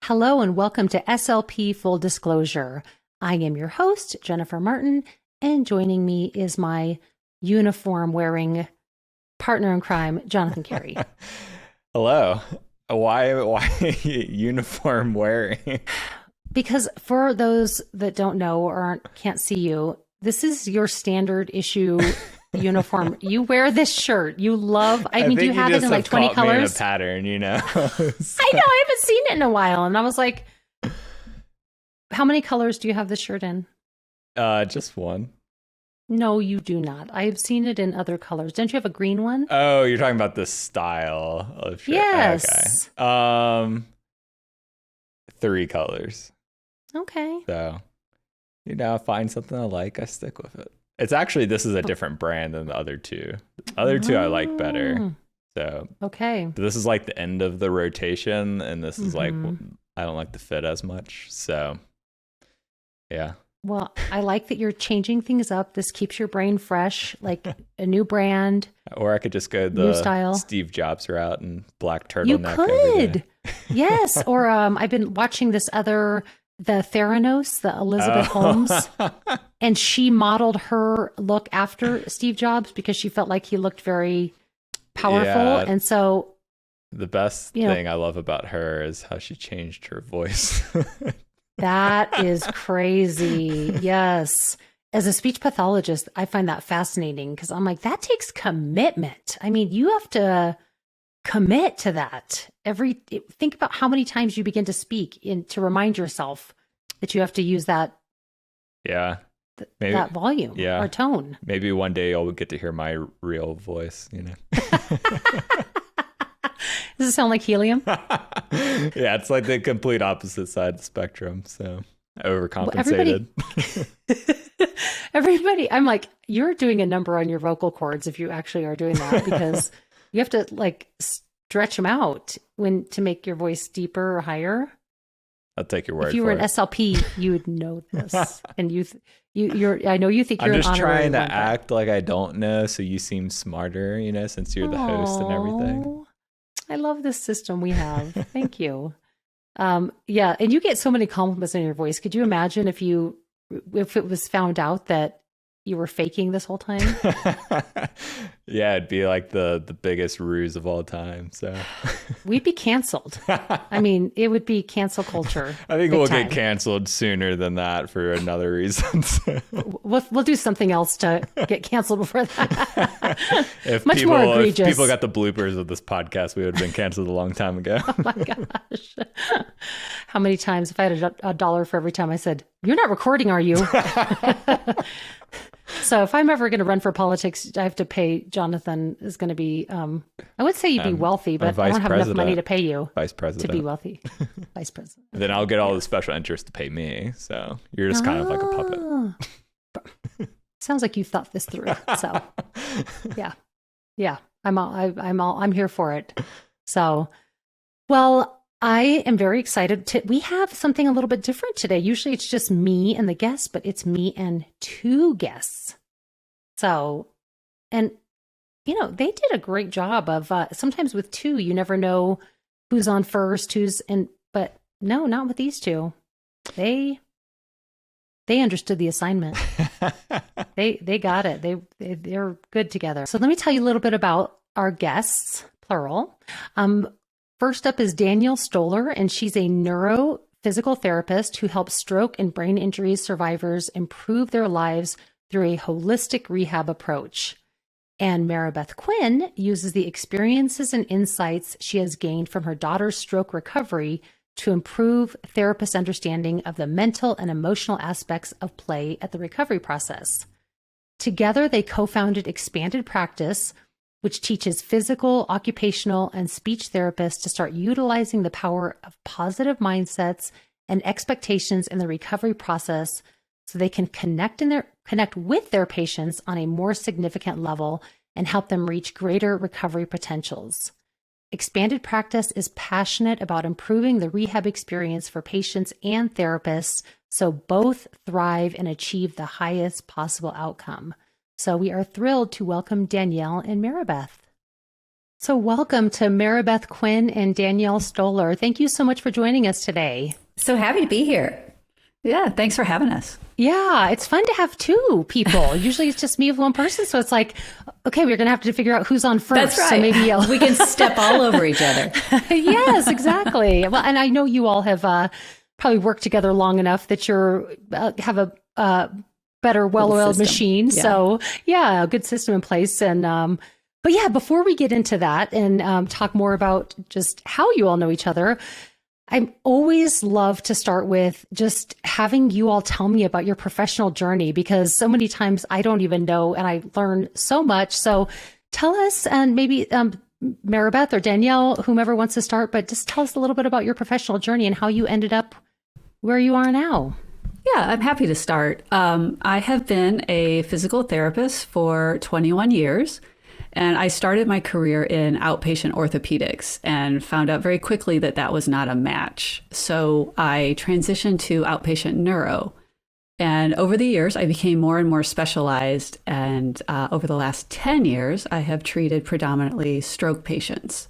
Hello and welcome to SLP Full Disclosure. I am your host, Jennifer Martin, and joining me is my uniform-wearing partner in crime, Jonathan Carey. Hello. Why uniform wearing? Because for those that don't know or can't see you, this is your standard issue uniform. You wear this shirt. You love, I mean, do you have it in like 20 colors? Me in a pattern, you know? I know, I haven't seen it in a while. And I was like, how many colors do you have this shirt in? Just one. No, you do not. I've seen it in other colors. Don't you have a green one? Oh, you're talking about the style of shirt. Yes. Okay. 3 colors. Okay. So, find something I like, I stick with it. It's actually, this is a different brand than the other two. The other two I like better. So, okay. this is like the end of the rotation, and this is like, I don't like the fit as much. So, yeah. Well, I like that you're changing things up. This keeps your brain fresh, like a new brand. Or I could just go new style. Steve Jobs route and black turtleneck. You could. Yes. Or I've been watching this other, the Theranos, the Elizabeth Holmes, and she modeled her look after Steve Jobs because she felt like he looked very powerful. Yeah, and so the best thing I love about her is how she changed her voice. That is crazy. Yes. As a speech pathologist, I find that fascinating because I'm like, that takes commitment. I mean, you have to commit to that. Think about how many times you begin to speak to remind yourself that you have to use that. Yeah. That volume or tone. Maybe one day you'll get to hear my real voice, Does it sound like helium? Yeah, it's like the complete opposite side of the spectrum. So overcompensated. Well, everybody, I'm like, you're doing a number on your vocal cords if you actually are doing that, because you have to like stretch them out to make your voice deeper or higher. I'll take your word for it. If you were an SLP, you would know this. And I know you think you're an honorary. I'm just trying to act like I don't know, so you seem smarter, since you're the host and everything. I love this system we have. Thank you. Yeah, and you get so many compliments on your voice. Could you imagine if it was found out that you were faking this whole time? Yeah, it'd be like the biggest ruse of all time. So we'd be canceled. I mean, it would be cancel culture. I think we'll get canceled sooner than that for another reason. We'll do something else to get canceled before that. If Much more egregious. If people got the bloopers of this podcast, we would have been canceled a long time ago. Oh my gosh. How many times, if I had a dollar for every time I said, "You're not recording, are you?" So if I'm ever going to run for politics, I have to pay. Jonathan is going to be, I would say you'd be wealthy, but I don't have enough money to pay you vice president to be wealthy. Vice president. Then I'll get all the special interest to pay me. So you're just kind of like a puppet. Sounds like you thought this through. So yeah, I'm here for it. So, well, I am very excited we have something a little bit different today. Usually it's just me and the guests, but it's me and 2 guests. So, and they did a great job of, sometimes with 2, you never know who's on first, but no, not with these 2. They understood the assignment. They got it. They're good together. So let me tell you a little bit about our guests, plural. First up is Danielle Stoller, and she's a neurophysical therapist who helps stroke and brain injury survivors improve their lives through a holistic rehab approach. And Marabeth Quin uses the experiences and insights she has gained from her daughter's stroke recovery to improve therapists' understanding of the mental and emotional aspects of play at the recovery process. Together, they co-founded Expanded Practice, which teaches physical, occupational, and speech therapists to start utilizing the power of positive mindsets and expectations in the recovery process so they can connect with their patients on a more significant level and help them reach greater recovery potentials. Expanded Practice is passionate about improving the rehab experience for patients and therapists so both thrive and achieve the highest possible outcome. So we are thrilled to welcome Danielle and Marabeth. So welcome to Marabeth Quin and Danielle Stoller. Thank you so much for joining us today. So happy to be here. Yeah, thanks for having us. Yeah, it's fun to have two people. Usually it's just me with one person. So it's like, okay, we're going to have to figure out who's on first. That's right. So maybe we can step all over each other. Yes, exactly. Well, and I know you all have probably worked together long enough that you're have a better, well-oiled machine. Yeah. So yeah, a good system in place. And but yeah, before we get into that and talk more about just how you all know each other, I always love to start with just having you all tell me about your professional journey, because so many times I don't even know and I learn so much. So tell us, and maybe Marabeth or Danielle, whomever wants to start, but just tell us a little bit about your professional journey and how you ended up where you are now. Yeah, I'm happy to start. I have been a physical therapist for 21 years. And I started my career in outpatient orthopedics and found out very quickly that that was not a match. So I transitioned to outpatient neuro. And over the years, I became more and more specialized. And over the last 10 years, I have treated predominantly stroke patients.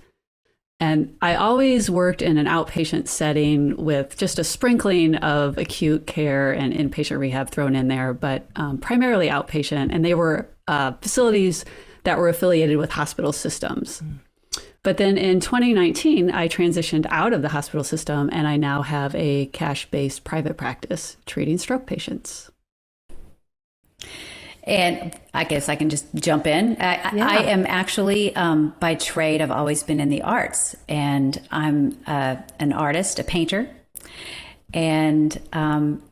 And I always worked in an outpatient setting with just a sprinkling of acute care and inpatient rehab thrown in there, but primarily outpatient. And they were facilities that were affiliated with hospital systems. But then in 2019, I transitioned out of the hospital system, and I now have a cash-based private practice treating stroke patients. And I guess I can just jump in. I am actually, by trade, I've always been in the arts, and I'm an artist, a painter. And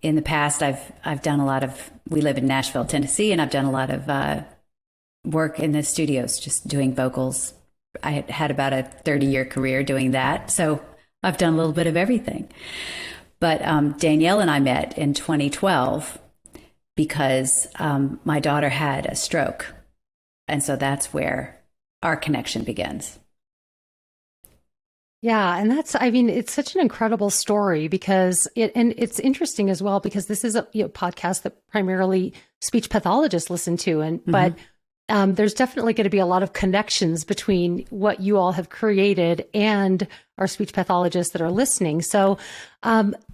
in the past, I've done a lot of, we live in Nashville, Tennessee, and I've done a lot of work in the studios, just doing vocals. I had about a 30-year career doing that. So I've done a little bit of everything. But Danielle and I met in 2012 because my daughter had a stroke. And so that's where our connection begins. Yeah, and that's, I mean, it's such an incredible story because it's interesting as well, because this is a podcast that primarily speech pathologists listen to, and but there's definitely going to be a lot of connections between what you all have created and our speech pathologists that are listening. So,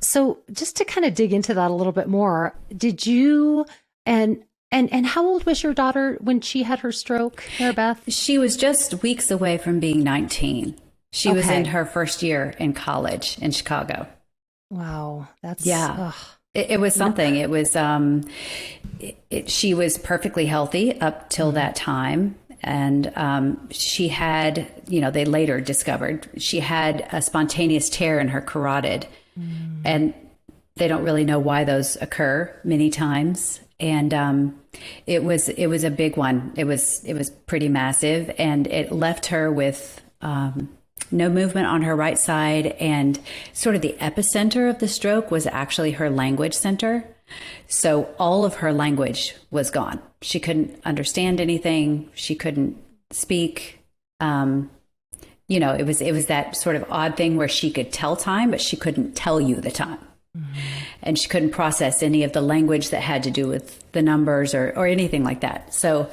so just to kind of dig into that a little bit more, did you and how old was your daughter when she had her stroke, Marabeth? She was just weeks away from being 19. She was in her first year in college in Chicago. Wow, that's It was something. It was, she was perfectly healthy up till that time. And she had, they later discovered she had a spontaneous tear in her carotid. And they don't really know why those occur many times. And it was a big one. It was pretty massive. And it left her with no movement on her right side, and sort of the epicenter of the stroke was actually her language center. So all of her language was gone. She couldn't understand anything. She couldn't speak. It was that sort of odd thing where she could tell time, but she couldn't tell you the time. And she couldn't process any of the language that had to do with the numbers or anything like that. So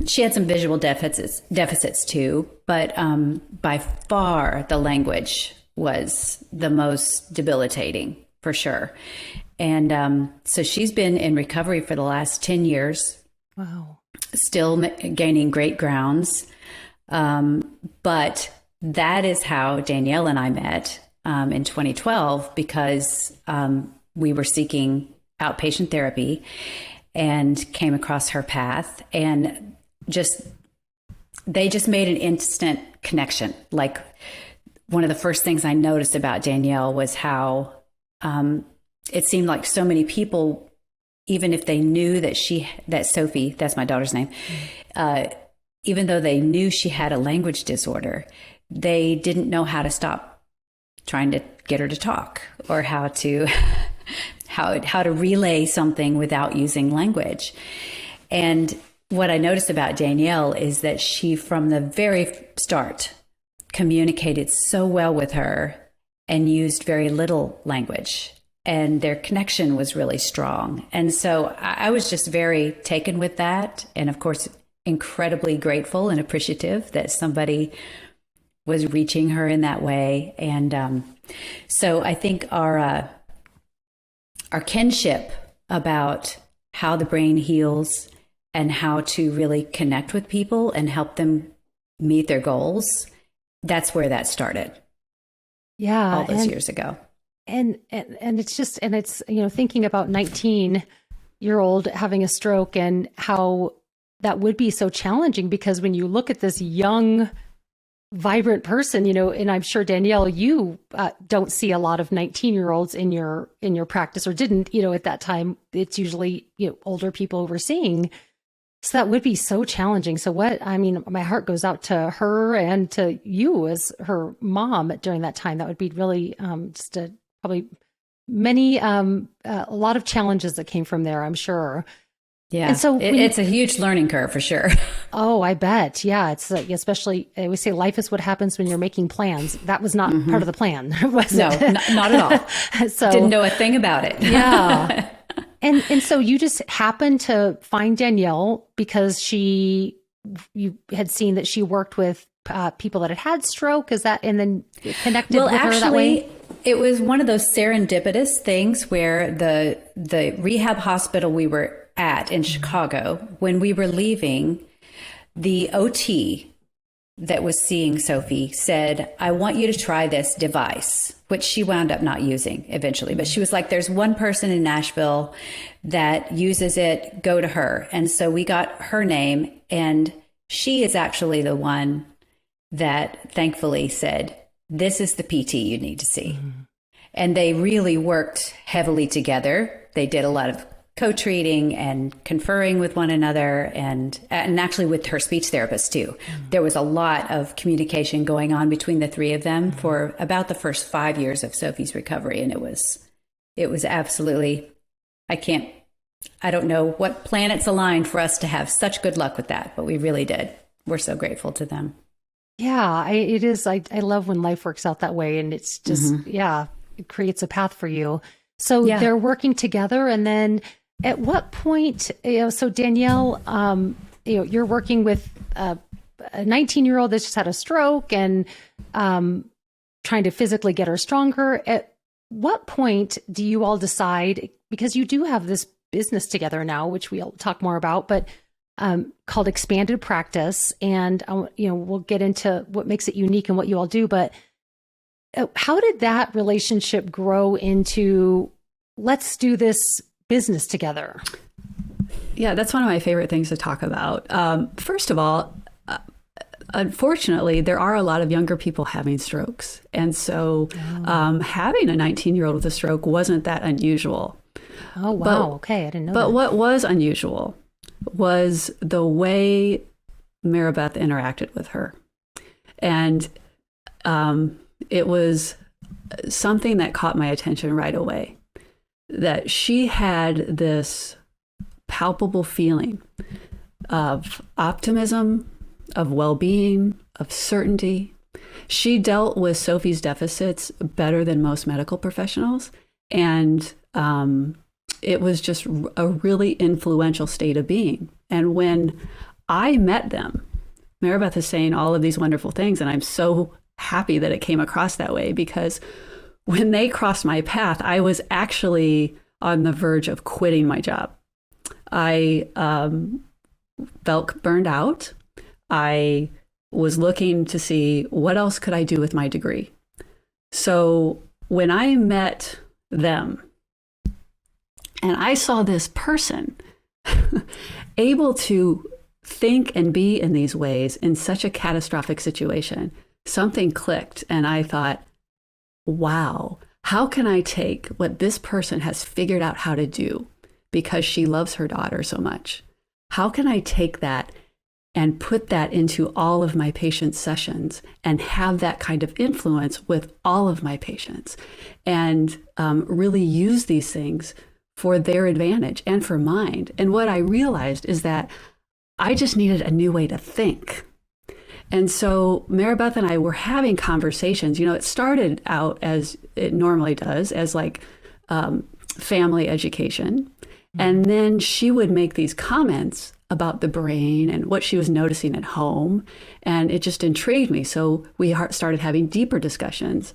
she had some visual deficits too, but by far the language was the most debilitating, for sure. And so she's been in recovery for the last 10 years. Wow. Still Gaining great grounds. But that is how Danielle and I met in 2012, because we were seeking outpatient therapy and came across her path, and they just made an instant connection. Like, one of the first things I noticed about Danielle was how it seemed like so many people, even if they knew that Sophie, that's my daughter's name, even though they knew she had a language disorder, they didn't know how to stop trying to get her to talk, or how to relay something without using language. And what I noticed about Danielle is that she, from the very start, communicated so well with her and used very little language. And their connection was really strong. And so I was just very taken with that. And of course, incredibly grateful and appreciative that somebody was reaching her in that way. And so I think our kinship about how the brain heals and how to really connect with people and help them meet their goals, that's where that started. Yeah. All those years ago. And it's just, and it's, thinking about 19-year-old having a stroke and how that would be so challenging, because when you look at this young, vibrant person, and I'm sure, Danielle, you don't see a lot of 19-year-olds in your practice, or didn't, at that time. It's usually, older people we're seeing. So that would be so challenging. So my heart goes out to her and to you as her mom during that time. That would be really probably many, a lot of challenges that came from there, I'm sure. Yeah. And so it's a huge learning curve for sure. Oh, I bet. Yeah. It's especially, I always say life is what happens when you're making plans. That was not part of the plan, was it? No, not at all. So didn't know a thing about it. Yeah. And so you just happened to find Danielle because you had seen that she worked with people that had stroke. Is that, and then connected with her that way? It was one of those serendipitous things where the rehab hospital we were at in Chicago, when we were leaving, the OT that was seeing Sophie said, I want you to try this device, which she wound up not using eventually. But she was like, there's one person in Nashville that uses it, go to her. And so we got her name, and she is actually the one that thankfully said, this is the PT you need to see. And they really worked heavily together. They did a lot of co-treating and conferring with one another, and actually with her speech therapist too. There was a lot of communication going on between the three of them for about the first 5 years of Sophie's recovery. And it was absolutely, I don't know what planets aligned for us to have such good luck with that, but we really did. We're so grateful to them. Yeah, it is. I love when life works out that way, and it's just, it creates a path for you. So they're working together. And then at what point, so Danielle, you're working with a 19-year-old that just had a stroke and trying to physically get her stronger. At what point do you all decide, because you do have this business together now, which we'll talk more about, but called Expanded Practice. And, we'll get into what makes it unique and what you all do. But how did that relationship grow into, let's do this business together? Yeah, that's one of my favorite things to talk about. First of all, unfortunately, there are a lot of younger people having strokes. And so having a 19-year-old with a stroke wasn't that unusual. Oh, wow. Okay. I didn't know that. But what was unusual was the way Marabeth interacted with her. And it was something that caught my attention right away, that she had this palpable feeling of optimism, of well-being, of certainty. She dealt with Sophie's deficits better than most medical professionals. And it was just a really influential state of being. And when I met them, Marabeth is saying all of these wonderful things, and I'm so happy that it came across that way, because when they crossed my path, I was actually on the verge of quitting my job. I felt burned out. I was looking to see what else could I do with my degree. So when I met them and I saw this person able to think and be in these ways in such a catastrophic situation, something clicked, and I thought, wow, how can I take what this person has figured out how to do because she loves her daughter so much? How can I take that and put that into all of my patients' sessions and have that kind of influence with all of my patients, and really use these things for their advantage and for mine? And what I realized is that I just needed a new way to think. And so Marabeth and I were having conversations. It started out, as it normally does, as like family education. And then she would make these comments about the brain and what she was noticing at home. And it just intrigued me. So we started having deeper discussions.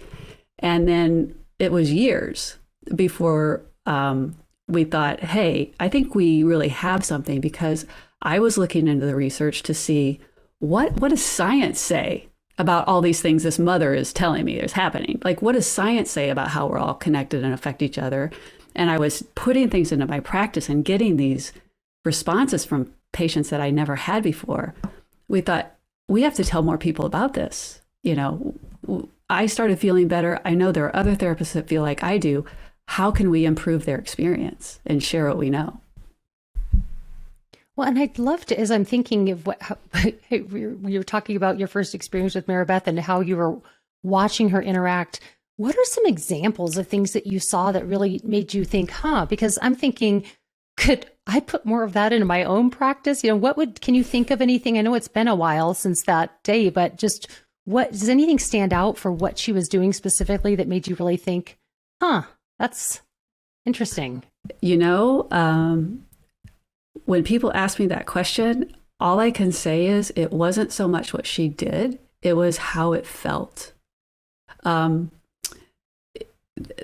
And then it was years before we thought, hey, I think we really have something, because I was looking into the research to see what does science say about all these things this mother is telling me is happening? Like, what does science say about how we're all connected and affect each other? And I was putting things into my practice and getting these responses from patients that I never had before. We thought, we have to tell more people about this. You know, I started feeling better. I know there are other therapists that feel like I do. How can we improve their experience and share what we know? Well, and I'd love to, as I'm thinking of how we were talking about your first experience with Marabeth and how you were watching her interact. What are some examples of things that you saw that really made you think, because I'm thinking, could I put more of that into my own practice? You know, can you think of anything? I know it's been a while since that day, but just does anything stand out for what she was doing specifically that made you really think, that's interesting? You know, when people ask me that question, all I can say is it wasn't so much what she did, it was how it felt.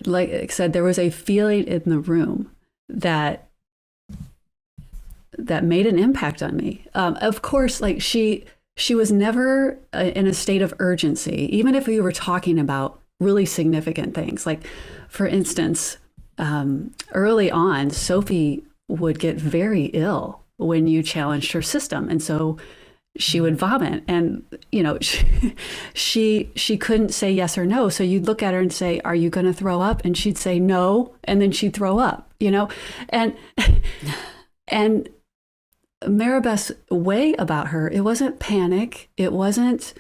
Like I said, there was a feeling in the room that made an impact on me. Of course, like she was never in a state of urgency, even if we were talking about really significant things. Like, for instance, early on, Sophie would get very ill when you challenged her system. And so she would vomit, and, you know, she couldn't say yes or no. So you'd look at her and say, are you going to throw up? And she'd say no. And then she'd throw up, you know, and Marabeth's way about her, it wasn't panic. It wasn't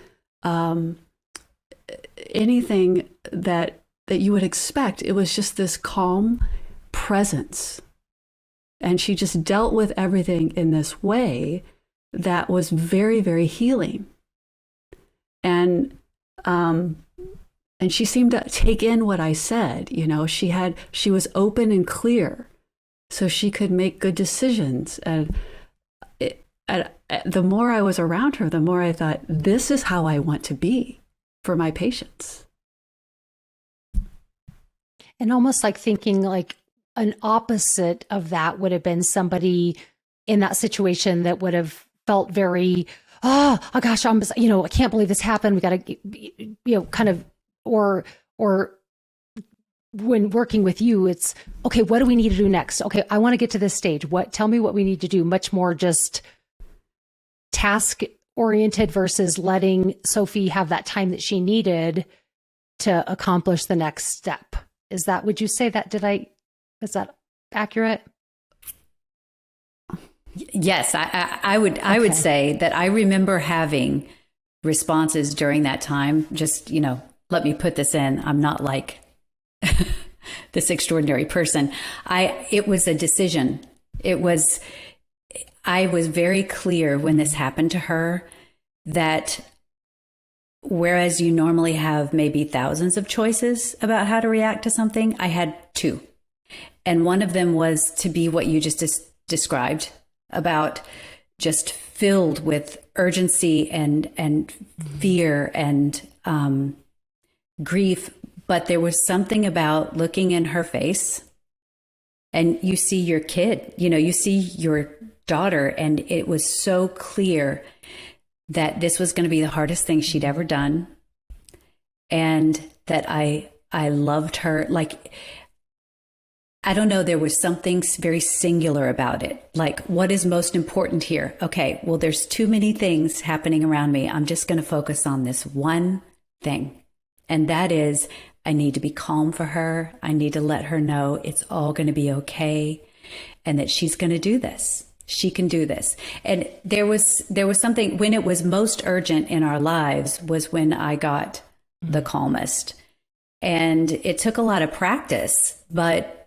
anything that you would expect. It was just this calm presence. And she just dealt with everything in this way that was very, very healing. And she seemed to take in what I said. You know, she was open and clear, so she could make good decisions. And the more I was around her, the more I thought, this is how I want to be for my patients. And almost like thinking like an opposite of that would have been somebody in that situation that would have felt very, oh gosh, I can't believe this happened. We got to, kind of, or when working with you, it's okay, what do we need to do next? Okay, I want to get to this stage. Tell me what we need to do. Much more just task oriented versus letting Sophie have that time that she needed to accomplish the next step. Would you say that, is that accurate? Yes, I would say that I remember having responses during that time. Just, let me put this in. I'm not like this extraordinary person. It was a decision. I was very clear when this happened to her that whereas you normally have maybe thousands of choices about how to react to something, I had two. And one of them was to be what you just described, about just filled with urgency and fear and grief. But there was something about looking in her face, and you see your kid, you see your daughter, and it was so clear that this was going to be the hardest thing she'd ever done, and that I loved her. Like, I don't know, there was something very singular about it. Like, what is most important here? Okay, well, there's too many things happening around me. I'm just going to focus on this one thing. And that is, I need to be calm for her. I need to let her know it's all going to be okay, and that she's going to do this. She can do this. And there was something, when it was most urgent in our lives was when I got the calmest. And it took a lot of practice, but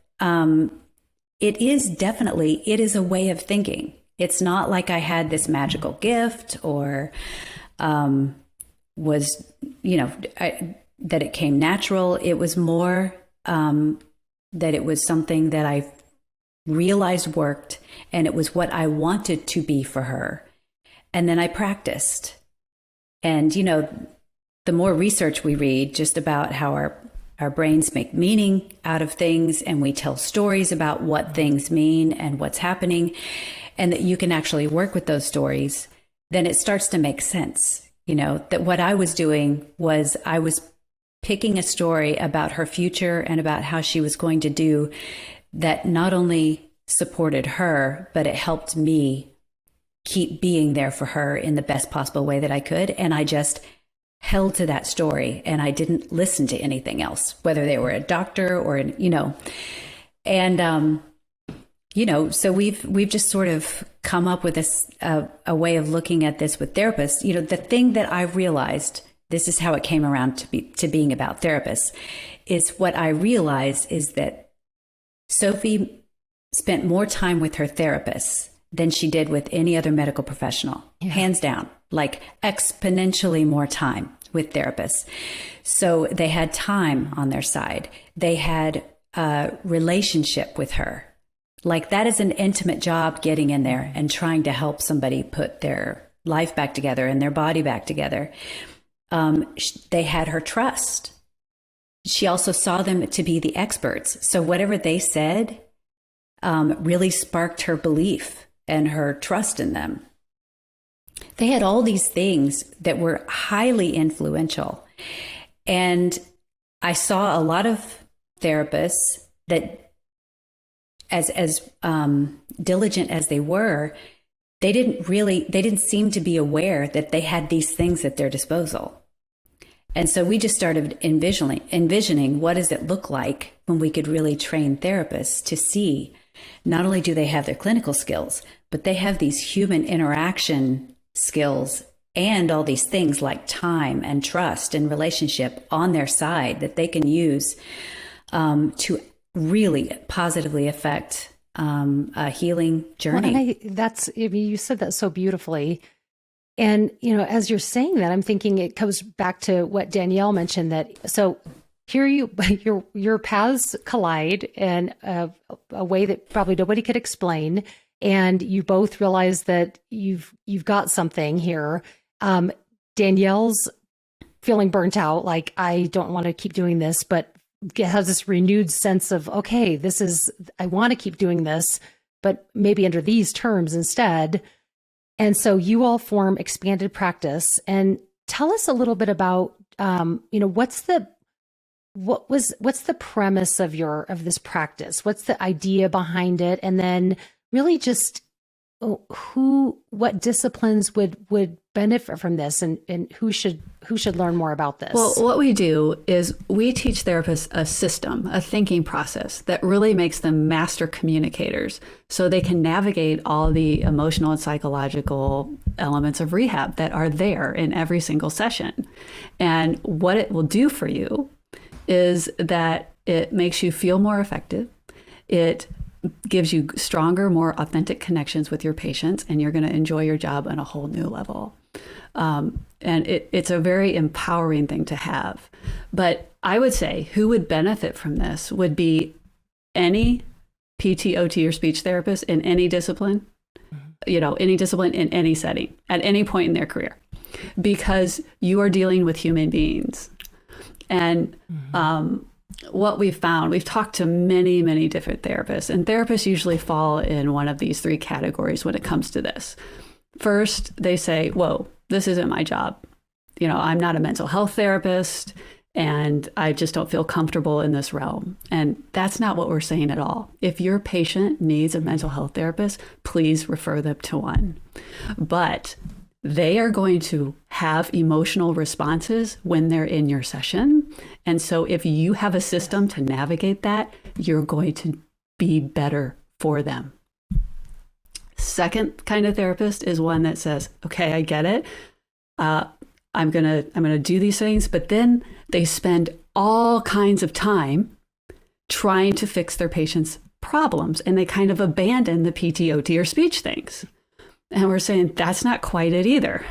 it is a way of thinking. It's not like I had this magical gift or was, that it came natural. It was more that it was something that I realized worked, and it was what I wanted to be for her. And then I practiced. And, you know, the more research we read just about how our brains make meaning out of things, and we tell stories about what things mean and what's happening, and that you can actually work with those stories, then it starts to make sense. You know, that what I was doing was I was picking a story about her future and about how she was going to do that not only supported her, but it helped me keep being there for her in the best possible way that I could. And I just held to that story, and I didn't listen to anything else, whether they were a doctor or, you know, and, you know, so we've just sort of come up with this, a way of looking at this with therapists. You know, the thing that I've realized, this is how it came around to being about therapists, is what I realized is that Sophie spent more time with her therapists than she did with any other medical professional, hands down, like exponentially more time with therapists. So they had time on their side. They had a relationship with her. Like, that is an intimate job, getting in there and trying to help somebody put their life back together and their body back together. They had her trust. She also saw them to be the experts. So whatever they said really sparked her belief and her trust in them. They had all these things that were highly influential. And I saw a lot of therapists that, as diligent as they were, they didn't seem to be aware that they had these things at their disposal. And so we just started envisioning what does it look like when we could really train therapists to see not only do they have their clinical skills, but they have these human interaction skills and all these things like time and trust and relationship on their side that they can use to really positively affect a healing journey. Well, and you said that so beautifully. And, you know, as you're saying that, I'm thinking it goes back to what Danielle mentioned, that so here your paths collide in a way that probably nobody could explain. And you both realize that you've got something here. Danielle's feeling burnt out, like, I don't want to keep doing this, but has this renewed sense of, okay, I want to keep doing this, but maybe under these terms instead. And so you all form Expanded Practice. And tell us a little bit about, you know, what's the premise of this practice? What's the idea behind it? And then really just what disciplines would benefit from this, and who should learn more about this? Well, what we do is we teach therapists a system, a thinking process that really makes them master communicators, so they can navigate all the emotional and psychological elements of rehab that are there in every single session. And what it will do for you is that it makes you feel more effective. It gives you stronger, more authentic connections with your patients, and you're going to enjoy your job on a whole new level. And it's a very empowering thing to have. But I would say who would benefit from this would be any PT, OT, or speech therapist in any discipline, you know, any discipline in any setting at any point in their career, because you are dealing with human beings. And what we've found, we've talked to many, many different therapists, and therapists usually fall in one of these three categories when it comes to this. First, they say, whoa, this isn't my job. You know, I'm not a mental health therapist, and I just don't feel comfortable in this realm. And that's not what we're saying at all. If your patient needs a mental health therapist, please refer them to one. But they are going to have emotional responses when they're in your session. And so if you have a system to navigate that, you're going to be better for them. Second kind of therapist is one that says, okay, I get it. I'm gonna do these things, but then they spend all kinds of time trying to fix their patients' problems, and they kind of abandon the PT, OT, or speech things. And we're saying that's not quite it either.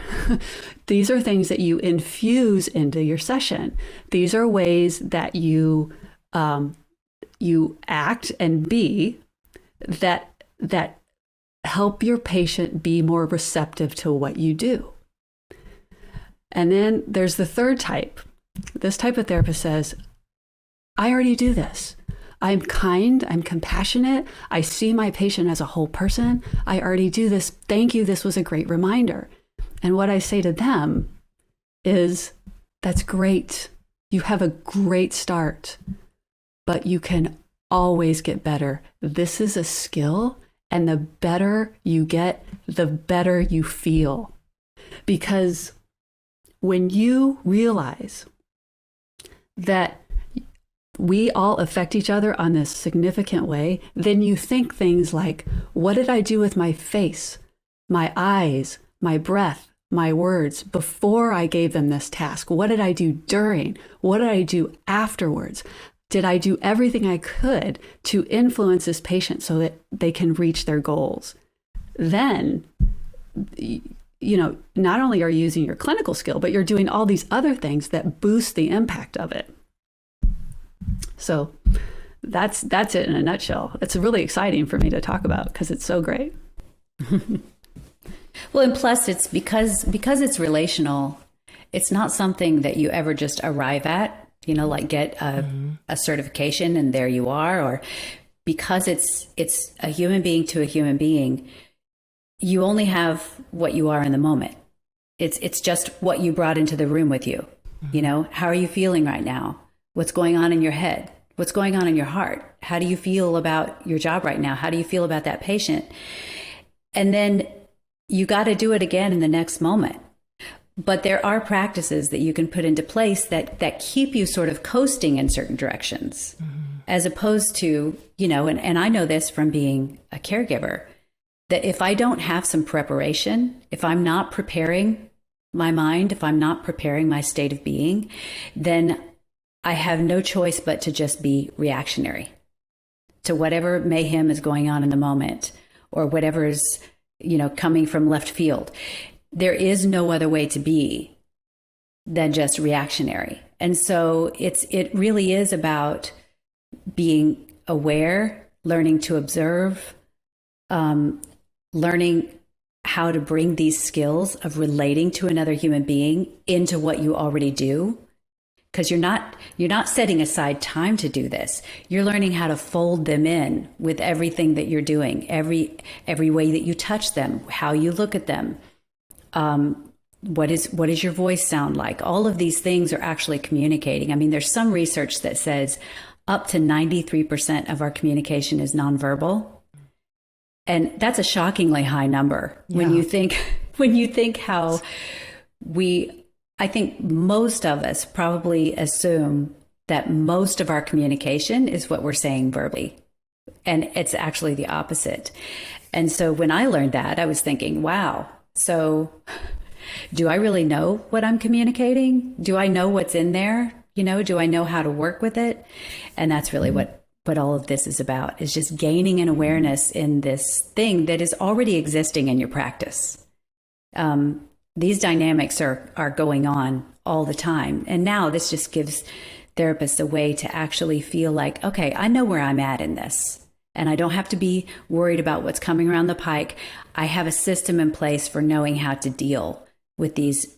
These are things that you infuse into your session. These are ways that you act and be that help your patient be more receptive to what you do. And then there's the third type. This type of therapist says, I already do this. I'm kind, I'm compassionate. I see my patient as a whole person. I already do this. Thank you. This was a great reminder. And what I say to them is, that's great. You have a great start, but you can always get better. This is a skill, and the better you get, the better you feel. Because when you realize that we all affect each other on this significant way, then you think things like, what did I do with my face, my eyes, my breath, my words before I gave them this task? What did I do during? What did I do afterwards? Did I do everything I could to influence this patient so that they can reach their goals? Then, not only are you using your clinical skill, but you're doing all these other things that boost the impact of it. So that's it in a nutshell. It's really exciting for me to talk about because it's so great. Well, and plus it's because it's relational, it's not something that you ever just arrive at, like get a certification and there you are, or because it's a human being to a human being, you only have what you are in the moment. It's just what you brought into the room with you. How are you feeling right now? What's going on in your head? What's going on in your heart? How do you feel about your job right now? How do you feel about that patient? And then you got to do it again in the next moment. But there are practices that you can put into place that keep you sort of coasting in certain directions, as opposed to, and I know this from being a caregiver, that if I don't have some preparation, if I'm not preparing my mind, if I'm not preparing my state of being, then I have no choice but to just be reactionary to whatever mayhem is going on in the moment, or whatever is, coming from left field. There is no other way to be than just reactionary. And so it really is about being aware, learning to observe, learning how to bring these skills of relating to another human being into what you already do. Because you're not setting aside time to do this. You're learning how to fold them in with everything that you're doing, every way that you touch them, how you look at them, what is your voice sound like? All of these things are actually communicating. I mean, there's some research that says up to 93% of our communication is nonverbal, and that's a shockingly high number when you think how I think most of us probably assume that most of our communication is what we're saying verbally, and it's actually the opposite. And so when I learned that, I was thinking, wow, so do I really know what I'm communicating? Do I know what's in there? Do I know how to work with it? And that's really what all of this is about, is just gaining an awareness in this thing that is already existing in your practice. These dynamics are going on all the time. And now this just gives therapists a way to actually feel like, okay, I know where I'm at in this, and I don't have to be worried about what's coming around the pike. I have a system in place for knowing how to deal with these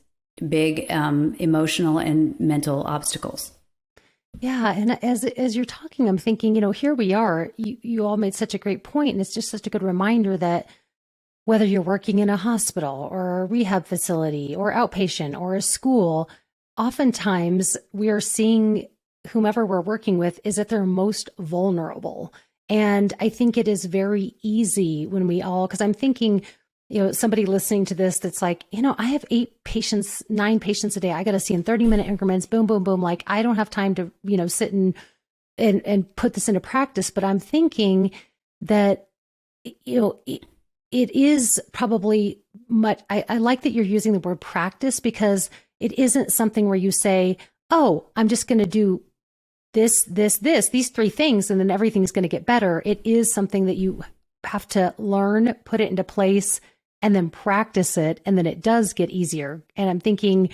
big emotional and mental obstacles. Yeah. And as you're talking, I'm thinking, here we are, you all made such a great point, and it's just such a good reminder that whether you're working in a hospital or a rehab facility or outpatient or a school, oftentimes we are seeing whomever we're working with is at their most vulnerable. And I think it is very easy when because I'm thinking, somebody listening to this that's like, I have 9 patients a day. I got to see in 30-minute increments, boom, boom, boom. Like, I don't have time to, sit and put this into practice. But I'm thinking that, it is probably much, I like that you're using the word practice, because it isn't something where you say, oh, I'm just going to do these 3 things, and then everything's going to get better. It is something that you have to learn, put it into place, and then practice it. And then it does get easier. And I'm thinking,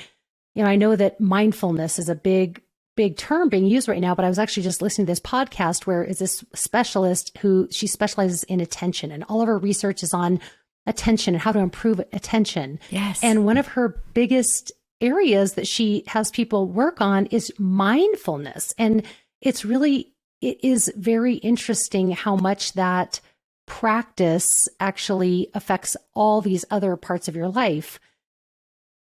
I know that mindfulness is a big big term being used right now, but I was actually just listening to this podcast where is this specialist who she specializes in attention, and all of her research is on attention and how to improve attention. Yes. And one of her biggest areas that she has people work on is mindfulness. And it is very interesting how much that practice actually affects all these other parts of your life.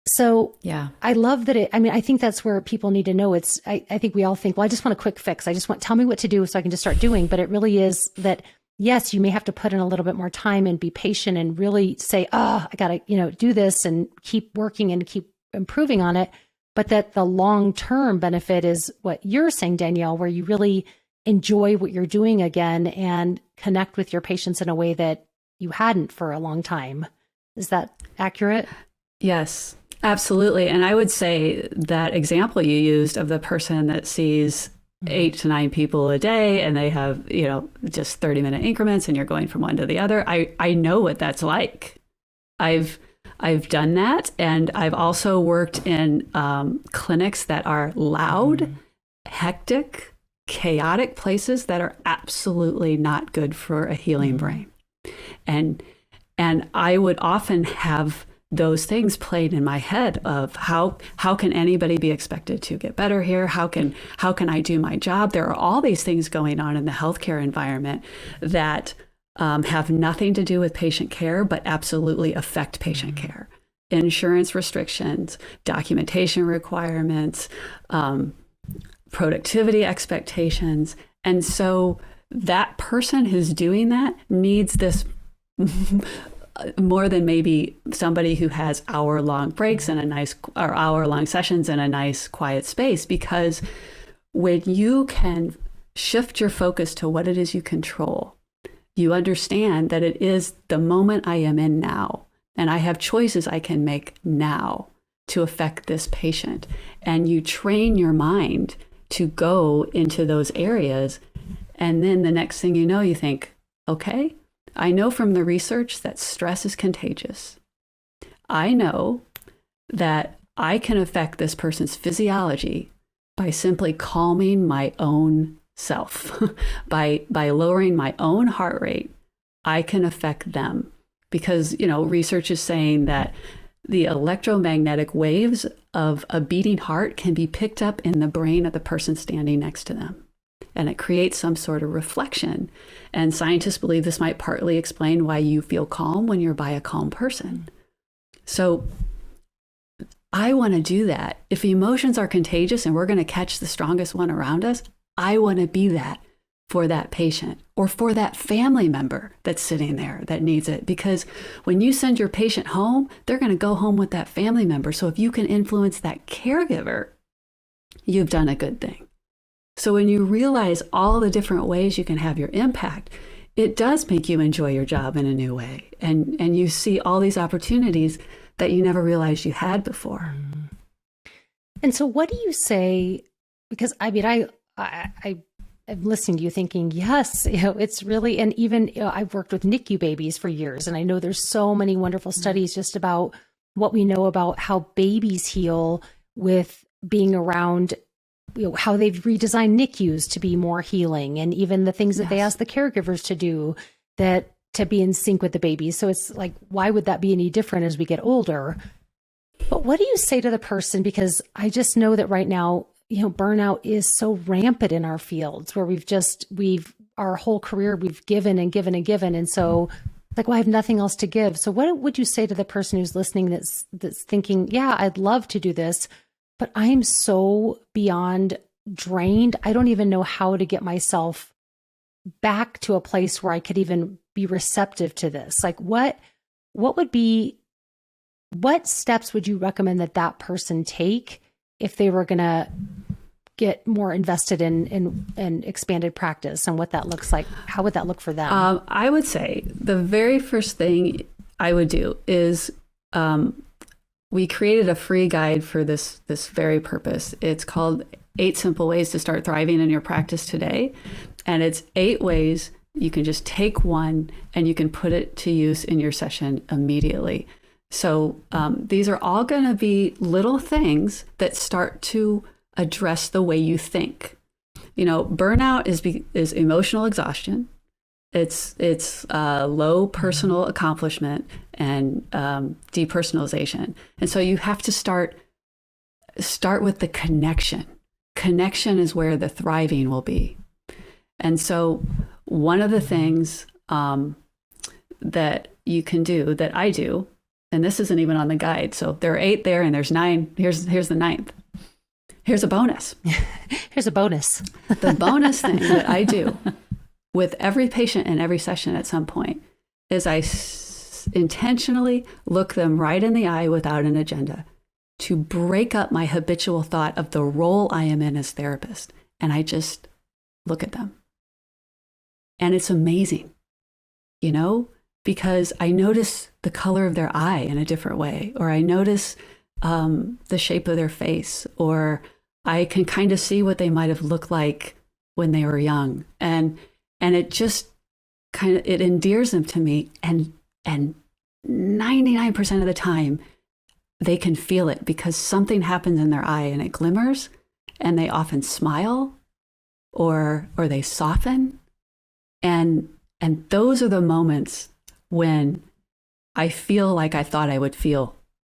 So yeah, I love that I think that's where people need to know I think we all think, well, I just want a quick fix. Tell me what to do so I can just start doing. But it really is that, yes, you may have to put in a little bit more time and be patient and really say, I got to, do this and keep working and keep improving on it. But that the long-term benefit is what you're saying, Danielle, where you really enjoy what you're doing again and connect with your patients in a way that you hadn't for a long time. Is that accurate? Yes, absolutely. And I would say that example you used of the person that sees 8 to 9 people a day and they have, just 30-minute increments and you're going from one to the other. I know what that's like. I've done that. And I've also worked in clinics that are loud, hectic, chaotic places that are absolutely not good for a healing brain. And I would often have those things played in my head of how can anybody be expected to get better here? How can I do my job? There are all these things going on in the healthcare environment that have nothing to do with patient care, but absolutely affect patient care. Insurance restrictions, documentation requirements, productivity expectations. And so that person who's doing that needs this more than maybe somebody who has hour-long breaks and hour-long sessions in a nice quiet space. Because when you can shift your focus to what it is you control, you understand that it is the moment I am in now, and I have choices I can make now to affect this patient. And you train your mind to go into those areas. And then the next thing you know, you think, okay, I know from the research that stress is contagious. I know that I can affect this person's physiology by simply calming my own self. by lowering my own heart rate, I can affect them. Because, research is saying that the electromagnetic waves of a beating heart can be picked up in the brain of the person standing next to them. And it creates some sort of reflection. And scientists believe this might partly explain why you feel calm when you're by a calm person. So I want to do that. If emotions are contagious and we're going to catch the strongest one around us, I want to be that for that patient or for that family member that's sitting there that needs it. Because when you send your patient home, they're going to go home with that family member. So if you can influence that caregiver, you've done a good thing. So when you realize all the different ways you can have your impact, it does make you enjoy your job in a new way. And you see all these opportunities that you never realized you had before. And so what do you say? Because I'm listening to you thinking, yes, it's really, and even I've worked with NICU babies for years, and I know there's so many wonderful studies just about what we know about how babies heal with being around, how they've redesigned NICUs to be more healing, and even the things that they ask the caregivers to do that to be in sync with the baby. So it's like, why would that be any different as we get older? But what do you say to the person? Because I just know that right now, burnout is so rampant in our fields where our whole career, we've given and given and given. And so like, well, I have nothing else to give. So what would you say to the person who's listening that's thinking, yeah, I'd love to do this, but I'm so beyond drained. I don't even know how to get myself back to a place where I could even be receptive to this. Like what steps would you recommend that person take if they were going to get more invested in expanded practice, and what that looks like? How would that look for them? I would say the very first thing I would do is we created a free guide for this very purpose. It's called 8 Simple Ways to Start Thriving in Your Practice Today. And it's 8 ways you can just take one and you can put it to use in your session immediately. So these are all going to be little things that start to address the way you think. You know, burnout is emotional exhaustion. It's low personal accomplishment and depersonalization. And so you have to start with the connection. Connection is where the thriving will be. And so one of the things that you can do, that I do, and this isn't even on the guide. So there are 8 there and there's 9. Here's the 9th. Here's a bonus. Here's a bonus. The bonus thing that I do with every patient in every session at some point is I intentionally look them right in the eye without an agenda to break up my habitual thought of the role I am in as therapist. And I just look at them. And it's amazing, you know, because I notice the color of their eye in a different way, or I notice the shape of their face, or I can kind of see what they might have looked like when they were young. And it just kind of, it endears them to me. And 99% of the time, they can feel it because something happens in their eye and it glimmers, and they often smile or they soften. And those are the moments when I feel like I thought I would feel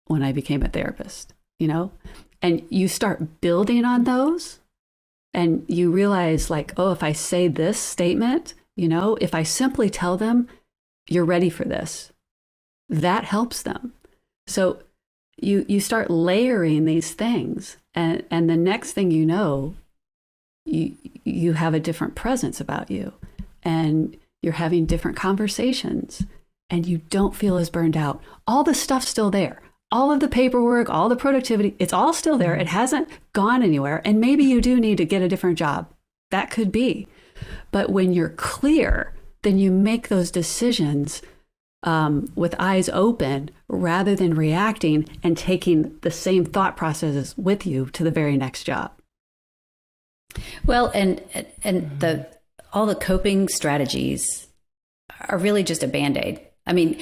when I became a therapist, you know? And you start building on those and you realize, like, oh, if I say this statement, you know, if I simply tell them, you're ready for this, that helps them. So you start layering these things, and the next thing you know, you have a different presence about you, and you're having different conversations, and you don't feel as burned out. All the stuff's still there. All of the paperwork, all the productivity, it's all still there. It hasn't gone anywhere. And maybe you do need to get a different job. That could be. But when you're clear, then you make those decisions with eyes open rather than reacting and taking the same thought processes with you to the very next job. Well, and all the coping strategies are really just a Band-Aid. I mean,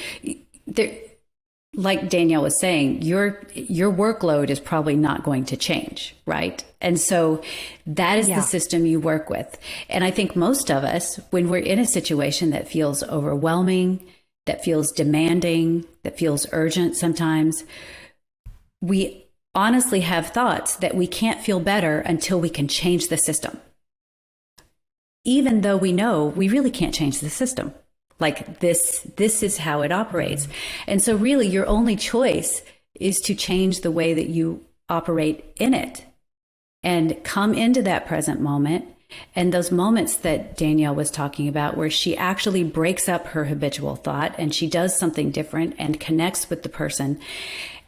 like Danielle was saying, your workload is probably not going to change, right? And so that is the system you work with. And I think most of us, when we're in a situation that feels overwhelming, that feels demanding, that feels urgent sometimes, we honestly have thoughts that we can't feel better until we can change the system. Even though we know we really can't change the system. Like this is how it operates. And so really your only choice is to change the way that you operate in it and come into that present moment. And those moments that Danielle was talking about, where she actually breaks up her habitual thought and she does something different and connects with the person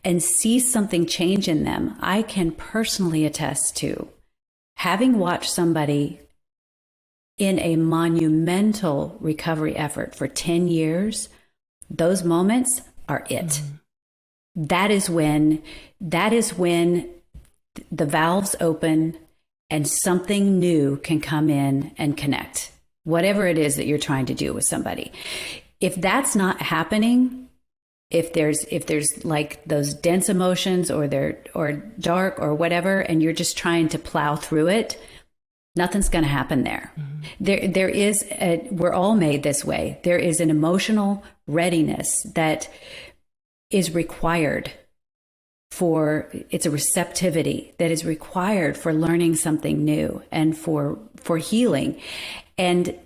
and sees something change in them. I can personally attest to having watched somebody in a monumental recovery effort for 10 years, those moments are it. That is when the valves open and something new can come in and connect, whatever it is that you're trying to do with somebody. If that's not happening, if there's like those dense emotions or dark or whatever, and you're just trying to plow through it, nothing's going to happen there. We're all made this way. There is an emotional readiness that is required it's a receptivity that is required for learning something new and for healing. And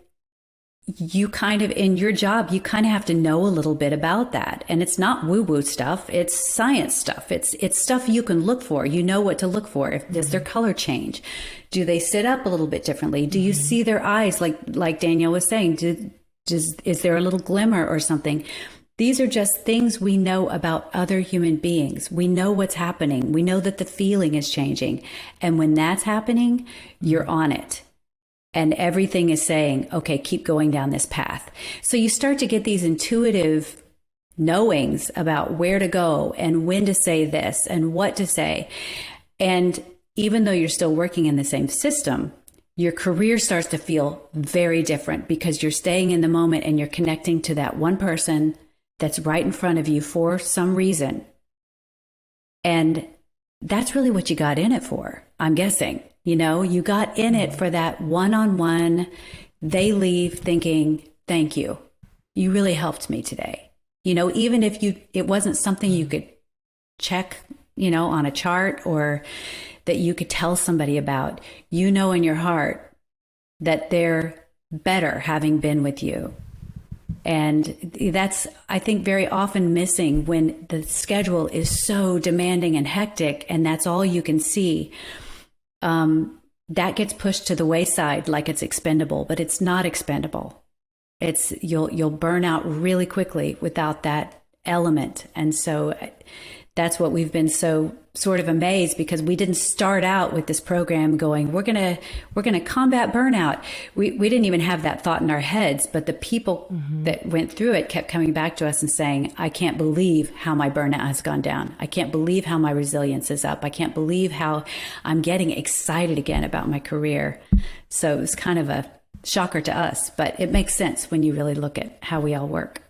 you kind of, in your job, you kind of have to know a little bit about that. And it's not woo-woo stuff. It's science stuff. It's stuff you can look for. You know what to look for. Does their color change? Do they sit up a little bit differently? Do you see their eyes? Like Danielle was saying, is there a little glimmer or something? These are just things we know about other human beings. We know what's happening. We know that the feeling is changing. And when that's happening, you're on it. And everything is saying, okay, keep going down this path. So you start to get these intuitive knowings about where to go and when to say this and what to say. And even though you're still working in the same system, your career starts to feel very different because you're staying in the moment and you're connecting to that one person that's right in front of you for some reason. And that's really what you got in it for. I'm guessing. You got in it for that one-on-one. They leave thinking, thank you. You really helped me today. Even if it wasn't something you could check, on a chart or that you could tell somebody about, in your heart that they're better having been with you. And that's, I think, very often missing when the schedule is so demanding and hectic, and that's all you can see. That gets pushed to the wayside like it's expendable, but it's not expendable. You'll burn out really quickly without that element. And so that's what we've been so sort of amazed, because we didn't start out with this program going, we're going to combat burnout. We didn't even have that thought in our heads, but the people that went through it kept coming back to us and saying, I can't believe how my burnout has gone down. I can't believe how my resilience is up. I can't believe how I'm getting excited again about my career. So it was kind of a shocker to us, but it makes sense when you really look at how we all work.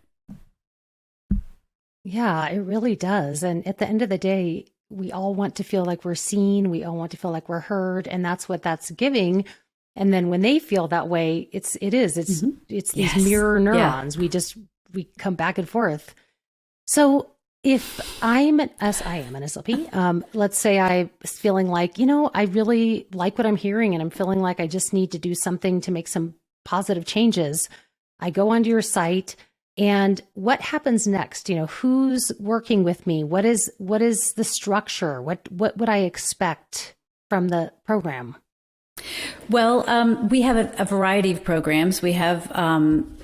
Yeah, it really does. And at the end of the day, we all want to feel like we're seen. We all want to feel like we're heard. And that's what that's giving. And then when they feel that way, it's these Yes. mirror neurons. Yeah. We come back and forth. So if I'm an SLP, let's say I'm feeling like, I really like what I'm hearing and I'm feeling like I just need to do something to make some positive changes. I go onto your site. And what happens next? Who's working with me? What is the structure? What would I expect from the program? Well, we have a variety of programs. We have one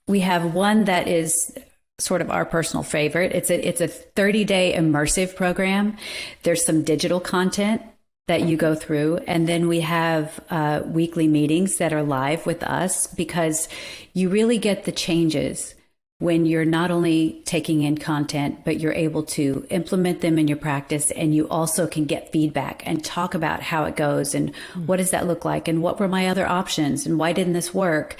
that is sort of our personal favorite. It's a 30-day immersive program. There's some digital content that you go through. And then we have weekly meetings that are live with us, because you really get the changes when you're not only taking in content, but you're able to implement them in your practice. And you also can get feedback and talk about how it goes and what does that look like? And what were my other options? And why didn't this work?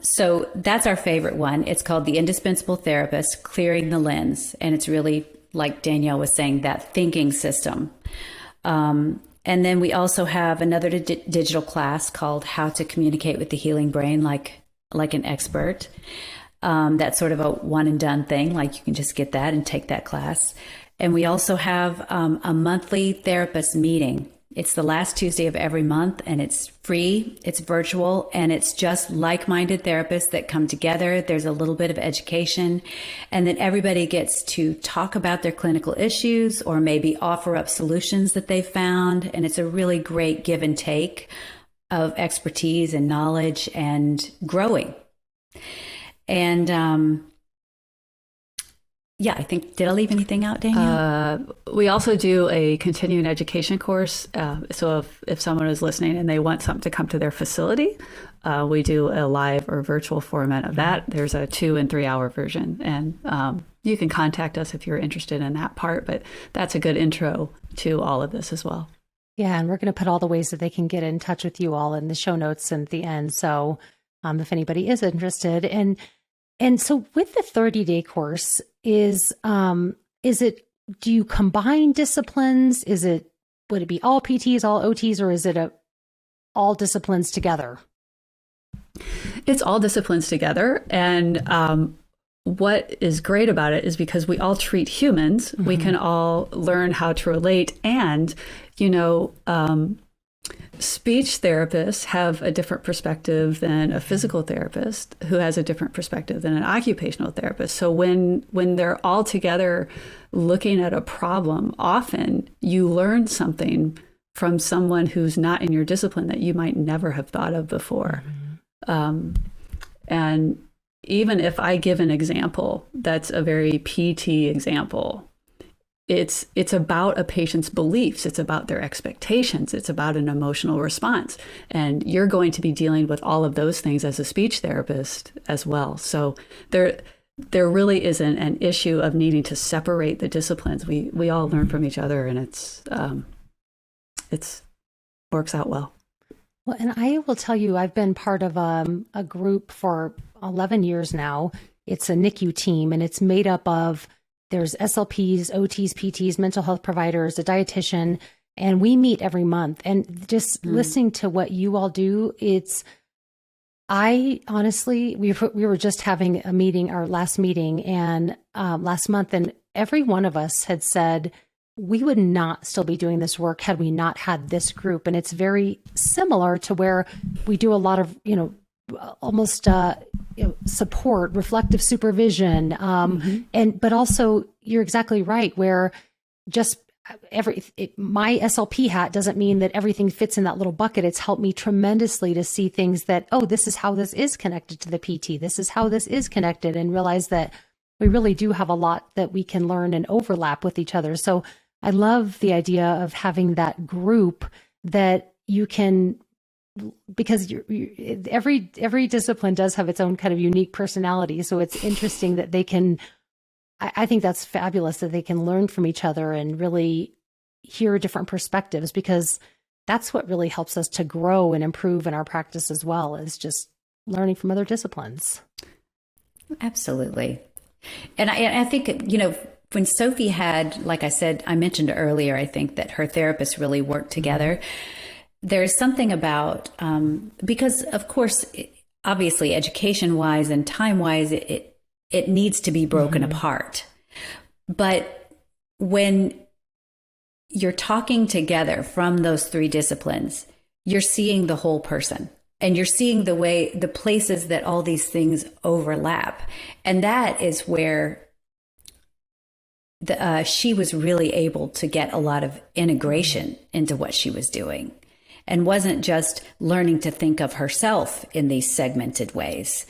So that's our favorite one. It's called The Indispensable Therapist, Clearing the Lens. And it's really, like Danielle was saying, that thinking system. And then we also have another digital class called How to Communicate with the Healing Brain like an Expert. That's sort of a one and done thing. Like you can just get that and take that class. And we also have a monthly therapist meeting. It's the last Tuesday of every month, and it's free, it's virtual, and it's just like-minded therapists that come together. There's a little bit of education, and then everybody gets to talk about their clinical issues or maybe offer up solutions that they've found. And it's a really great give and take of expertise and knowledge and growing. And yeah, I think, did I leave anything out, Danielle? We also do a continuing education course. So if someone is listening and they want something to come to their facility, we do a live or virtual format of that. There's a 2 and 3 hour version. And you can contact us if you're interested in that part, but that's a good intro to all of this as well. Yeah, and we're going to put all the ways that they can get in touch with you all in the show notes and at the end. So if anybody is interested. And so with the 30-day course, is it, do you combine disciplines? Would it be all PTs, all OTs, or is it all disciplines together? It's all disciplines together. And what is great about it is because we all treat humans, we can all learn how to relate. And, speech therapists have a different perspective than a physical therapist, who has a different perspective than an occupational therapist. So when they're all together looking at a problem, often you learn something from someone who's not in your discipline that you might never have thought of before. And even if I give an example that's a very PT example, it's about a patient's beliefs. It's about their expectations. It's about an emotional response. And you're going to be dealing with all of those things as a speech therapist as well. So there really isn't an issue of needing to separate the disciplines. We all learn from each other, and it's works out well. Well, and I will tell you, I've been part of a group for 11 years now. It's a NICU team, and it's made up of, there's SLPs, OTs, PTs, mental health providers, a dietitian, And we meet every month. And just listening to what you all do, I honestly, we were just having a meeting, our last meeting, and last month, and every one of us had said we would not still be doing this work had we not had this group. And it's very similar to where we do a lot of, almost support, reflective supervision, but also you're exactly right, where just my SLP hat doesn't mean that everything fits in that little bucket. It's helped me tremendously to see things that, this is how this is connected to the PT. This is how this is connected, and realize that we really do have a lot that we can learn and overlap with each other. So I love the idea of having that group that you can, because every discipline does have its own kind of unique personality. So it's interesting that they can, I think that's fabulous that they can learn from each other and really hear different perspectives, because that's what really helps us to grow and improve in our practice as well, is just learning from other disciplines. Absolutely. And I think, when Sophie had, like I said, I mentioned earlier, I think that her therapists really worked together. There's something about, because of course, obviously education wise and time wise, it needs to be broken apart. But when you're talking together from those three disciplines, you're seeing the whole person, and you're seeing the places that all these things overlap. And that is where she was really able to get a lot of integration into what she was doing, and wasn't just learning to think of herself in these segmented ways.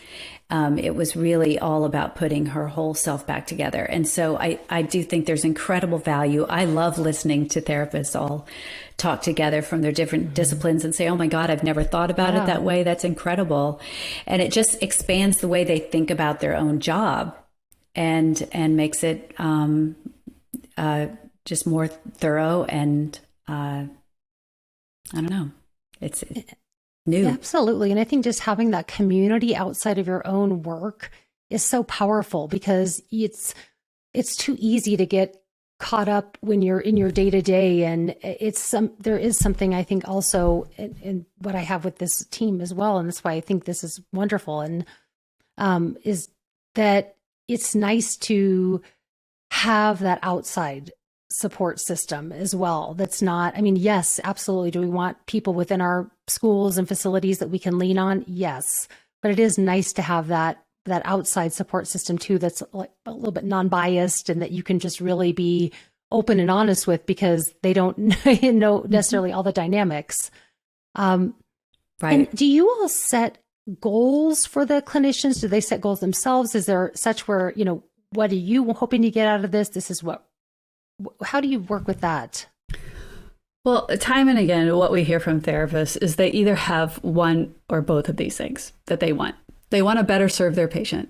It was really all about putting her whole self back together. And so I do think there's incredible value. I love listening to therapists all talk together from their different disciplines and say, oh my God, I've never thought about it that way. That's incredible. And it just expands the way they think about their own job, and makes it just more thorough, and I don't know. It's new. Absolutely. And I think just having that community outside of your own work is so powerful, because it's too easy to get caught up when you're in your day to day. And there is something I think also in what I have with this team as well. And that's why I think this is wonderful. And is that it's nice to have that outside support system as well. That's not, yes, absolutely. Do we want people within our schools and facilities that we can lean on? Yes. But it is nice to have that outside support system too, that's like a little bit non-biased, and that you can just really be open and honest with, because they don't know necessarily all the dynamics. Right. And do you all set goals for the clinicians? Do they set goals themselves? Is there such where, what are you hoping to get out of this? How do you work with that? Well, time and again, what we hear from therapists is they either have one or both of these things that they want. They want to better serve their patient,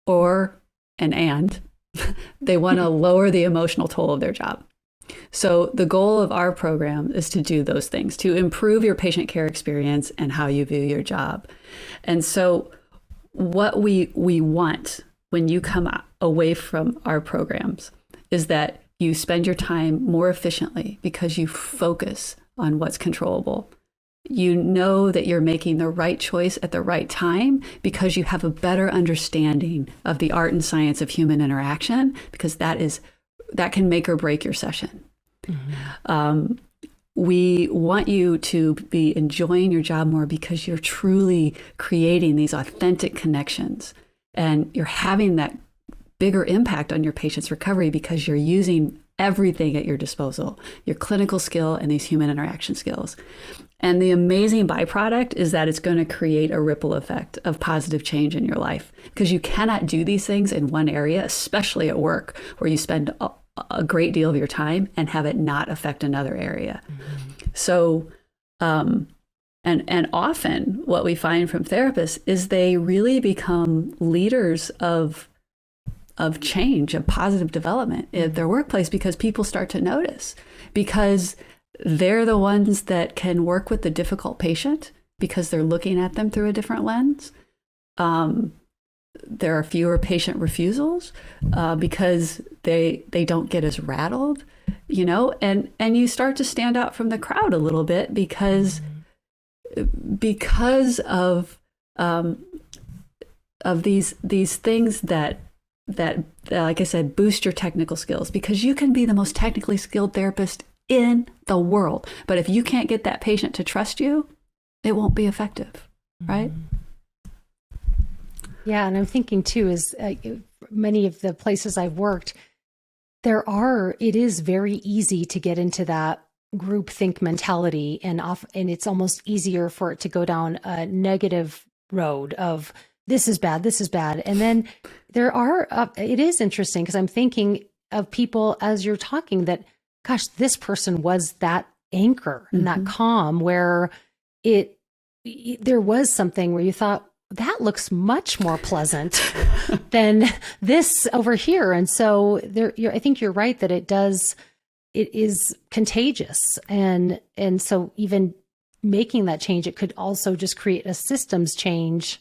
or they want to lower the emotional toll of their job. So the goal of our program is to do those things, to improve your patient care experience and how you view your job. And so what we want when you come away from our programs is that you spend your time more efficiently, because you focus on what's controllable. You know that you're making the right choice at the right time, because you have a better understanding of the art and science of human interaction, because that can make or break your session. We want you to be enjoying your job more, because you're truly creating these authentic connections, and you're having that bigger impact on your patient's recovery, because you're using everything at your disposal, your clinical skill and these human interaction skills. And the amazing byproduct is that it's going to create a ripple effect of positive change in your life, because you cannot do these things in one area, especially at work, where you spend a great deal of your time and have it not affect another area. So, and often what we find from therapists is they really become leaders of change, of positive development in their workplace, because people start to notice, because they're the ones that can work with the difficult patient, because they're looking at them through a different lens. there are fewer patient refusals because they don't get as rattled, and you start to stand out from the crowd a little bit because of these things that like I said, boost your technical skills, because you can be the most technically skilled therapist in the world, but if you can't get that patient to trust you, it won't be effective, right? Yeah, and I'm thinking too, is many of the places I've worked, it is very easy to get into that group think mentality, and it's almost easier for it to go down a negative road of this is bad, and then it is interesting because I'm thinking of people as you're talking that, gosh, this person was that anchor and that calm where there was something where you thought, that looks much more pleasant than this over here. And so I think you're right that it is contagious. And so even making that change, it could also just create a systems change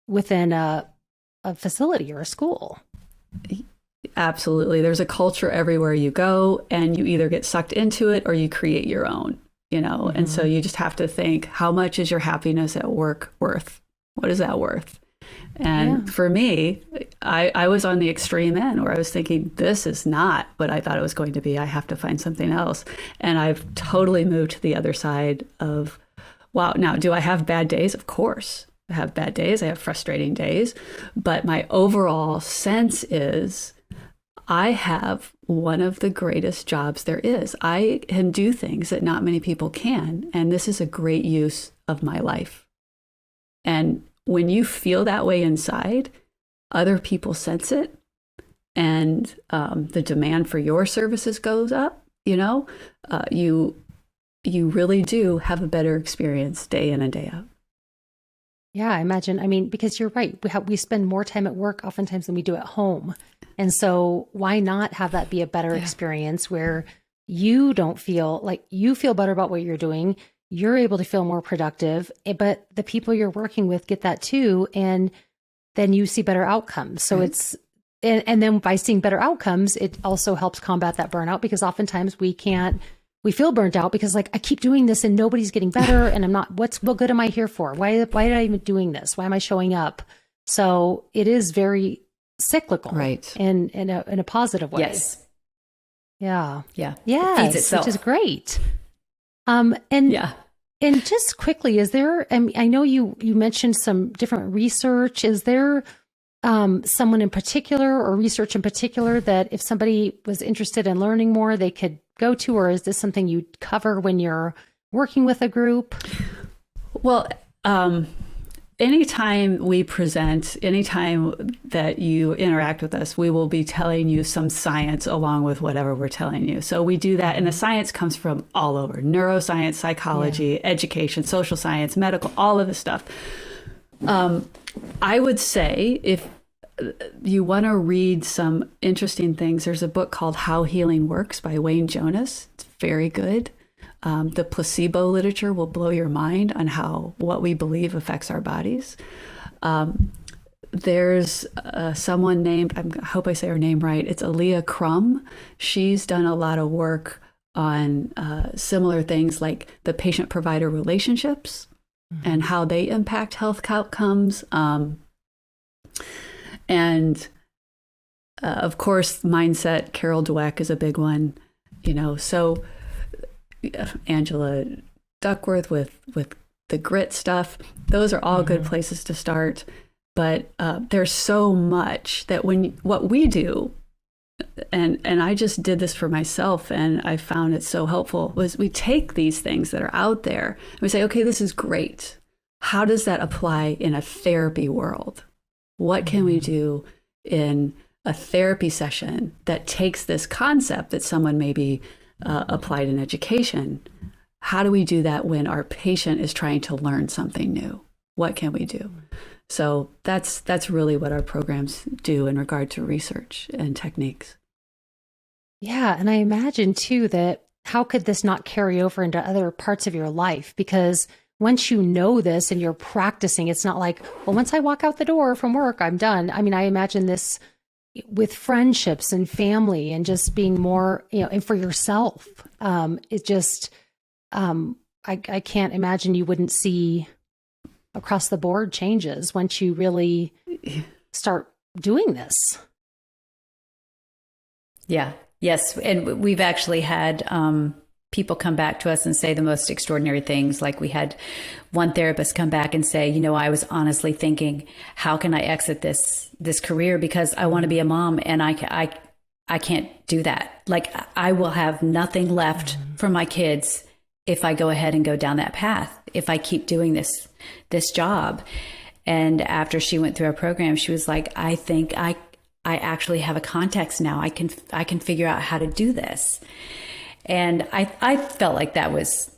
within a facility or a school. Absolutely. There's a culture everywhere you go, and you either get sucked into it or you create your own, and so you just have to think, how much is your happiness at work worth? What is that worth? And for me, I was on the extreme end where I was thinking, this is not what I thought it was going to be. I have to find something else. And I've totally moved to the other side of, wow, now do I have bad days? Of course. I have bad days. I have frustrating days. But my overall sense is I have one of the greatest jobs there is. I can do things that not many people can. And this is a great use of my life. And when you feel that way inside, other people sense it, and the demand for your services goes up. You really do have a better experience day in and day out. Yeah, I imagine. I mean, because you're right. We spend more time at work oftentimes than we do at home. And so why not have that be a better experience where you don't feel like you feel better about what you're doing. You're able to feel more productive, but the people you're working with get that too. And then you see better outcomes. So and then by seeing better outcomes, it also helps combat that burnout, because oftentimes we feel burnt out because I keep doing this and nobody's getting better. And I'm not, what good am I here for? Why did I even doing this? Why am I showing up? So it is very cyclical, right? In a positive way. Yes. Yeah. Yeah. Yes. It feeds itself. Which is great. And just quickly, is there, I know you mentioned some different research. Is there someone in particular or research in particular that if somebody was interested in learning more, they could go to, or is this something you cover when you're working with a group? Well, anytime we present, anytime that you interact with us, we will be telling you some science along with whatever we're telling you. So we do that. And the science comes from all over: neuroscience, psychology, education, social science, medical, all of this stuff. I would say if you want to read some interesting things, there's a book called How Healing Works by Wayne Jonas. It's very good. The placebo literature will blow your mind on how what we believe affects our bodies. There's someone named, I hope I say her name right, it's Aaliyah Crum. She's done a lot of work on similar things like the patient-provider relationships and how they impact health outcomes. And of course, mindset, Carol Dweck is a big one, so Angela Duckworth with the grit stuff. Those are all good places to start. But there's so much that what we do, and I just did this for myself, and I found it so helpful, was we take these things that are out there and we say, okay, this is great. How does that apply in a therapy world? What can we do in a therapy session that takes this concept that someone maybe applied in education? How do we do that when our patient is trying to learn something new? What can we do? So that's really what our programs do in regard to research and techniques. Yeah, and I imagine too that how could this not carry over into other parts of your life? Because once you know this and you're practicing, it's not like, well, once I walk out the door from work, I'm done. I mean, I imagine this with friendships and family and just being more, and for yourself. It just, I can't imagine you wouldn't see across the board changes once you really start doing this. Yeah. Yes. And we've actually had people come back to us and say the most extraordinary things. Like we had one therapist come back and say, I was honestly thinking, how can I exit this career? Because I want to be a mom and I can't do that. Like I will have nothing left for my kids if I go ahead and go down that path, if I keep doing this job. And after she went through our program, she was like, I think I actually have a context now. I can figure out how to do this. And I felt like that was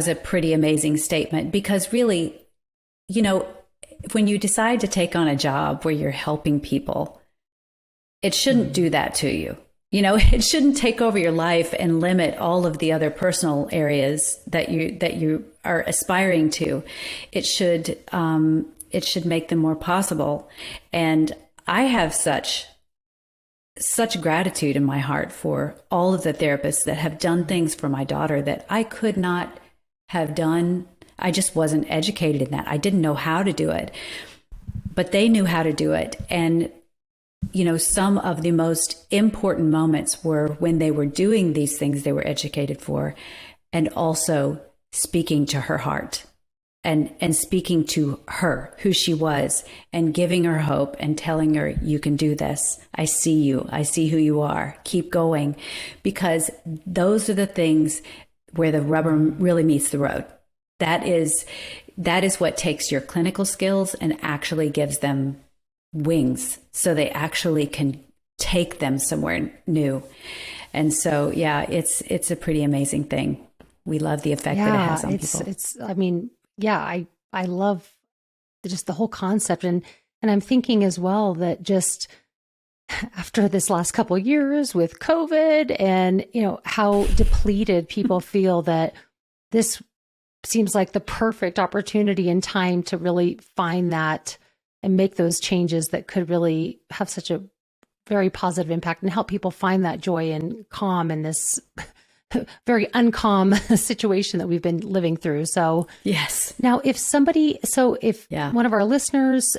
a pretty amazing statement, because really, when you decide to take on a job where you're helping people, it shouldn't do that to you. It shouldn't take over your life and limit all of the other personal areas that you are aspiring to. It should make them more possible. And I have such gratitude in my heart for all of the therapists that have done things for my daughter that I could not have done. I just wasn't educated in that. I didn't know how to do it, but they knew how to do it. And some of the most important moments were when they were doing these things they were educated for, and also speaking to her heart and speaking to her, who she was, and giving her hope and telling her, you can do this. I see you. I see who you are. Keep going. Because those are the things where the rubber really meets the road. That is what takes your clinical skills and actually gives them wings, so they actually can take them somewhere new. And so, yeah, it's a pretty amazing thing. We love the effect that it has on people. I love just the whole concept. And I'm thinking as well that just after this last couple of years with COVID and, how depleted people feel, that this seems like the perfect opportunity and time to really find that and make those changes that could really have such a very positive impact and help people find that joy and calm in this very uncalm situation that we've been living through. So yes. Now, if one of our listeners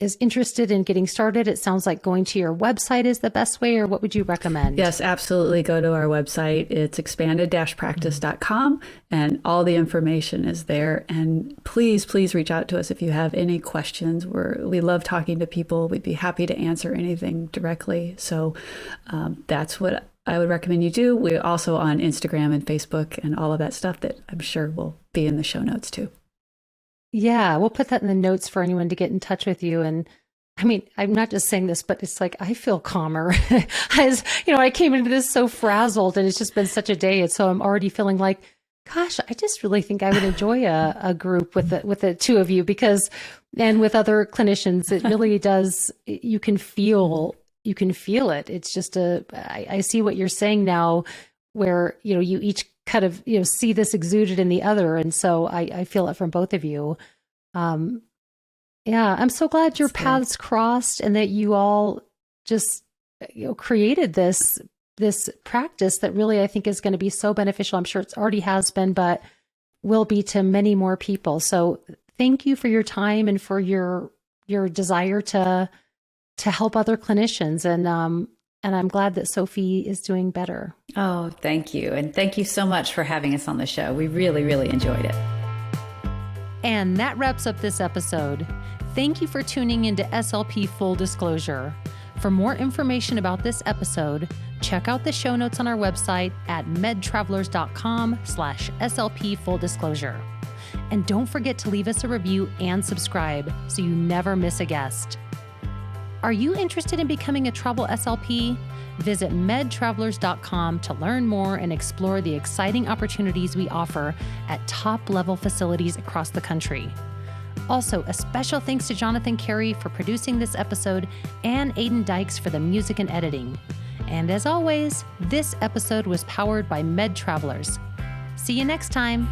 is interested in getting started, it sounds like going to your website is the best way, or what would you recommend? Yes, absolutely. Go to our website. It's expanded-practice.com, and all the information is there. And please reach out to us if you have any questions. We love talking to people. We'd be happy to answer anything directly. So that's what I would recommend you do. We're also on Instagram and Facebook and all of that stuff that I'm sure will be in the show notes too. Yeah, we'll put that in the notes for anyone to get in touch with you. And I mean, I'm not just saying this, but it's like I feel calmer. As I came into this so frazzled, and it's just been such a day. And so I'm already feeling like, gosh, I just really think I would enjoy a group with the two of you, and with other clinicians, it really does. You can feel it. It's just I see what you're saying now, where, you each kind of, see this exuded in the other. And so I feel it from both of you. Yeah, I'm so glad your paths crossed and that you all just, created this practice that really, I think, is going to be so beneficial. I'm sure it already has been, but will be to many more people. So thank you for your time and for your desire to help other clinicians. And I'm glad that Sophie is doing better. Oh, thank you. And thank you so much for having us on the show. We really, really enjoyed it. And that wraps up this episode. Thank you for tuning into SLP Full Disclosure. For more information about this episode, check out the show notes on our website at medtravelers.com/SLP Full Disclosure. And don't forget to leave us a review and subscribe so you never miss a guest. Are you interested in becoming a travel SLP? Visit medtravelers.com to learn more and explore the exciting opportunities we offer at top-level facilities across the country. Also, a special thanks to Jonathan Carey for producing this episode and Aiden Dykes for the music and editing. And as always, this episode was powered by Med Travelers. See you next time.